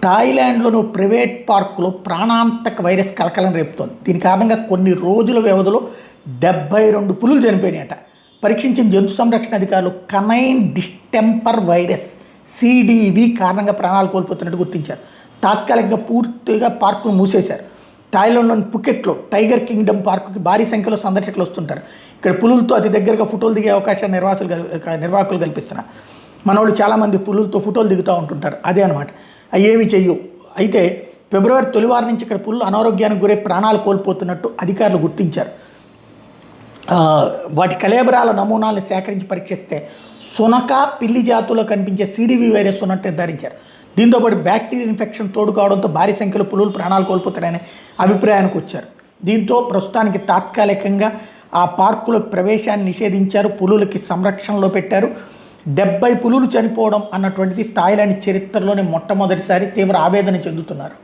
థాయిలాండ్లోని private పార్కులో ప్రాణాంతక virus కలకలం రేపుతోంది. దీని కారణంగా కొన్ని రోజుల వ్యవధిలో 72 పులులు చనిపోయినాయట. పరీక్షించిన జంతు సంరక్షణ అధికారులు కనైన్ డిస్టెంపర్ వైరస్ సిడివి కారణంగా ప్రాణాలు కోల్పోతున్నట్టు గుర్తించారు. తాత్కాలికంగా పూర్తిగా పార్కును మూసేశారు. థాయిలాండ్లోని పుకెట్లో టైగర్ కింగ్డమ్ పార్కుకి భారీ సంఖ్యలో సందర్శకులు వస్తుంటారు. ఇక్కడ పులులతో అతి దగ్గరగా ఫోటోలు దిగే అవకాశాన్ని నిర్వాహకులు కల్పిస్తున్నారు. మనోళ్ళు చాలామంది పులులతో ఫోటోలు దిగుతూ ఉంటుంటారు. అదే అనమాట, అవి ఏమి చెయ్యవు. అయితే ఫిబ్రవరి తొలివారం నుంచి ఇక్కడ పులులు అనారోగ్యానికి గురై ప్రాణాలు కోల్పోతున్నట్టు అధికారులు గుర్తించారు. వాటి కళేబరాల నమూనాలను సేకరించి పరీక్షిస్తే సునక, పిల్లి జాతుల్లో కనిపించే సిడివి వైరస్ ఉన్నట్టు నిర్ధారించారు. దీంతోపాటు బ్యాక్టీరియా ఇన్ఫెక్షన్ తోడు కావడంతో భారీ సంఖ్యలో పులులు ప్రాణాలు కోల్పోతారనే అభిప్రాయానికి వచ్చారు. దీంతో ప్రస్తుతానికి తాత్కాలికంగా ఆ పార్కులకు ప్రవేశాన్ని నిషేధించారు. పులులకి సంరక్షణలో పెట్టారు. 70 పులులు చనిపోవడం అన్నటువంటిది థాయిలాండ్ చరిత్రలోనే మొట్టమొదటిసారి. తీవ్ర ఆవేదన చెందుతున్నారు.